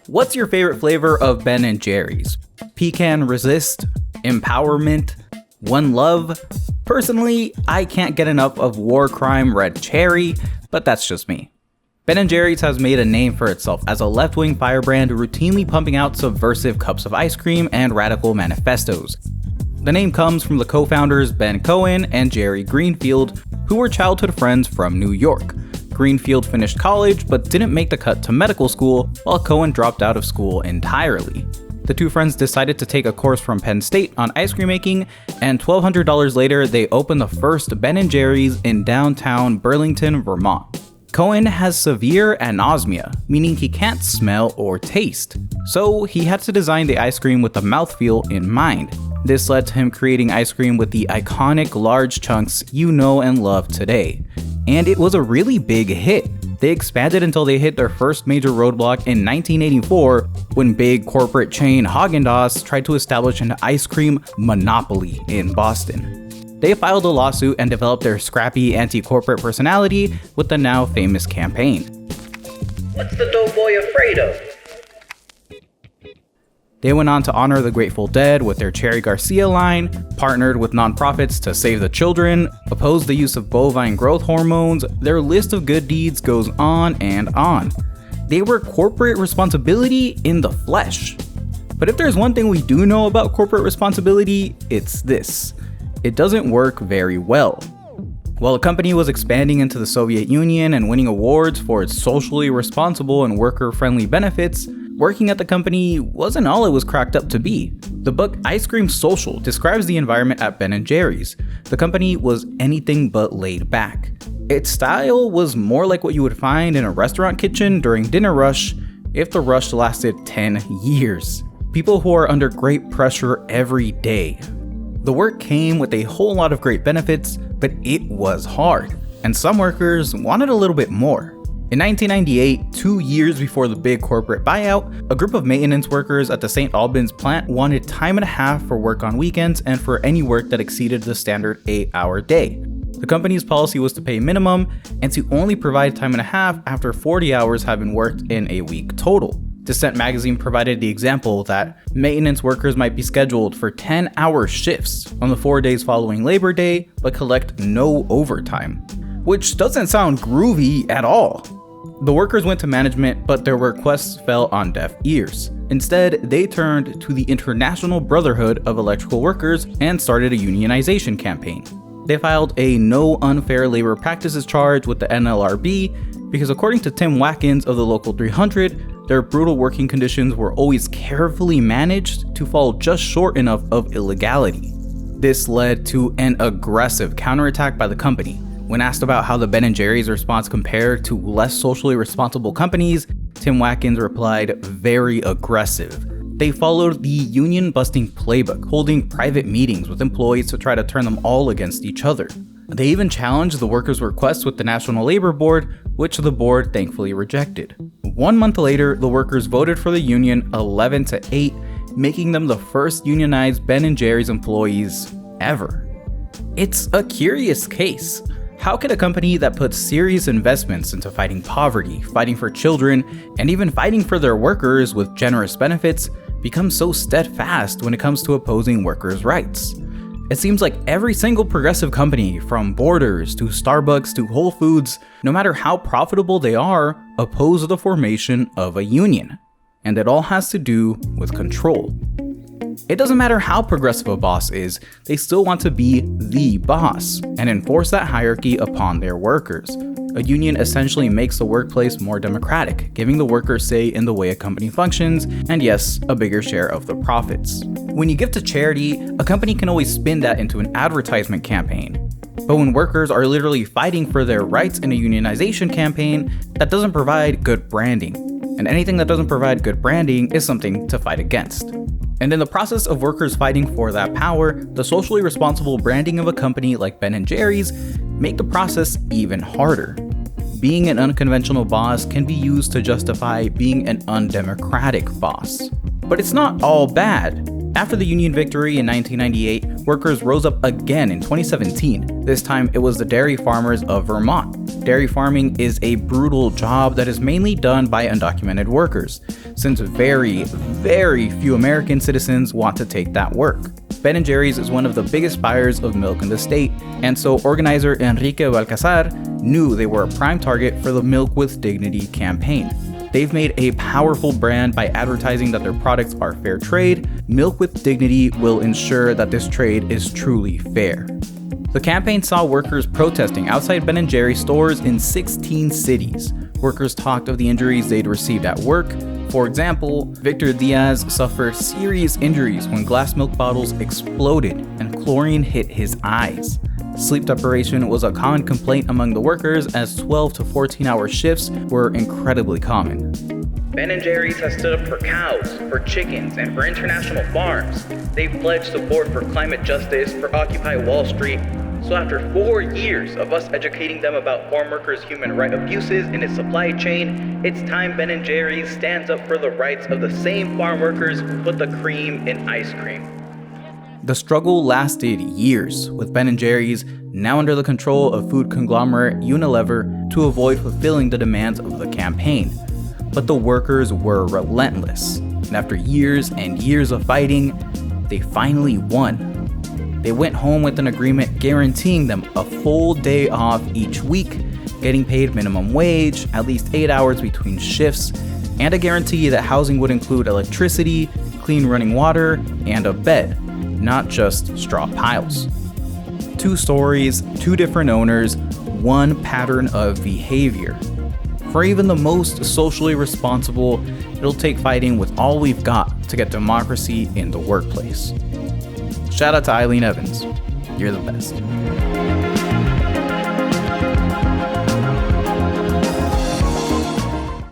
What's your favorite flavor of Ben & Jerry's? Pecan Resist? Empowerment? One Love? Personally, I can't get enough of War Crime Red Cherry, but that's just me. Ben & Jerry's has made a name for itself as a left-wing firebrand routinely pumping out subversive cups of ice cream and radical manifestos. The name comes from the co-founders Ben Cohen and Jerry Greenfield, who were childhood friends from New York. Greenfield finished college but didn't make the cut to medical school, while Cohen dropped out of school entirely. The two friends decided to take a course from Penn State on ice cream making, and $1,200 later they opened the first Ben & Jerry's in downtown Burlington, Vermont. Cohen has severe anosmia, meaning he can't smell or taste, so he had to design the ice cream with the mouthfeel in mind. This led to him creating ice cream with the iconic large chunks you know and love today. And it was a really big hit. They expanded until they hit their first major roadblock in 1984 when big corporate chain Häagen-Dazs tried to establish an ice cream monopoly in Boston. They filed a lawsuit and developed their scrappy anti-corporate personality with the now famous campaign. What's the doughboy afraid of? They went on to honor the Grateful Dead with their Cherry Garcia line, partnered with nonprofits to save the children, opposed the use of bovine growth hormones. Their list of good deeds goes on and on. They were corporate responsibility in the flesh. But if there's one thing we do know about corporate responsibility, it's this: it doesn't work very well. While the company was expanding into the Soviet Union and winning awards for its socially responsible and worker-friendly benefits, working at the company wasn't all it was cracked up to be. The book Ice Cream Social describes the environment at Ben & Jerry's. The company was anything but laid back. Its style was more like what you would find in a restaurant kitchen during dinner rush, if the rush lasted 10 years. People who are under great pressure every day. The work came with a whole lot of great benefits, but it was hard, and some workers wanted a little bit more. In 1998, 2 years before the big corporate buyout, a group of maintenance workers at the St. Albans plant wanted time and a half for work on weekends and for any work that exceeded the standard 8-hour day. The company's policy was to pay minimum and to only provide time and a half after 40 hours have been worked in a week total. Dissent magazine provided the example that maintenance workers might be scheduled for 10-hour shifts on the 4 days following Labor Day, but collect no overtime. Which doesn't sound groovy at all. The workers went to management, but their requests fell on deaf ears. Instead, they turned to the International Brotherhood of Electrical Workers and started a unionization campaign. They filed a no unfair labor practices charge with the NLRB because, according to Tim Watkins of the Local 300, their brutal working conditions were always carefully managed to fall just short enough of illegality. This led to an aggressive counterattack by the company. When asked about how the Ben & Jerry's response compared to less socially responsible companies, Tim Watkins replied, "Very aggressive." They followed the union-busting playbook, holding private meetings with employees to try to turn them all against each other. They even challenged the workers' requests with the National Labor Board, which the board thankfully rejected. 1 month later, the workers voted for the union 11-8, making them the first unionized Ben & Jerry's employees ever. It's a curious case. How could a company that puts serious investments into fighting poverty, fighting for children, and even fighting for their workers with generous benefits become so steadfast when it comes to opposing workers' rights? It seems like every single progressive company, from Borders to Starbucks to Whole Foods, no matter how profitable they are, oppose the formation of a union. And it all has to do with control. It doesn't matter how progressive a boss is, they still want to be the boss and enforce that hierarchy upon their workers. A union essentially makes the workplace more democratic, giving the workers say in the way a company functions, and yes, a bigger share of the profits. When you give to charity, a company can always spin that into an advertisement campaign. But when workers are literally fighting for their rights in a unionization campaign, that doesn't provide good branding. And anything that doesn't provide good branding is something to fight against. And in the process of workers fighting for that power, the socially responsible branding of a company like Ben & Jerry's make the process even harder. Being an unconventional boss can be used to justify being an undemocratic boss. But it's not all bad. After the Union victory in 1998, workers rose up again in 2017. This time it was the dairy farmers of Vermont. Dairy farming is a brutal job that is mainly done by undocumented workers, since very, very few American citizens want to take that work. Ben & Jerry's is one of the biggest buyers of milk in the state, and so organizer Enrique Balcazar knew they were a prime target for the Milk with Dignity campaign. They've made a powerful brand by advertising that their products are fair trade. Milk with Dignity will ensure that this trade is truly fair. The campaign saw workers protesting outside Ben & Jerry's stores in 16 cities. Workers talked of the injuries they'd received at work. For example, Victor Diaz suffered serious injuries when glass milk bottles exploded and chlorine hit his eyes. Sleep deprivation was a common complaint among the workers, as 12 to 14-hour shifts were incredibly common. Ben & Jerry's has stood up for cows, for chickens, and for international farms. They've pledged support for climate justice, for Occupy Wall Street. So after 4 years of us educating them about farm workers' human rights abuses in its supply chain, it's time Ben & Jerry's stands up for the rights of the same farm workers who put the cream in ice cream. The struggle lasted years, with Ben & Jerry's now under the control of food conglomerate Unilever to avoid fulfilling the demands of the campaign. But the workers were relentless, and after years and years of fighting, they finally won. They went home with an agreement guaranteeing them a full day off each week, getting paid minimum wage, at least 8 hours between shifts, and a guarantee that housing would include electricity, clean running water, and a bed, not just straw piles. 2 stories, 2 different owners, 1 pattern of behavior. For even the most socially responsible, it'll take fighting with all we've got to get democracy in the workplace. Shout out to Eileen Evans. You're the best.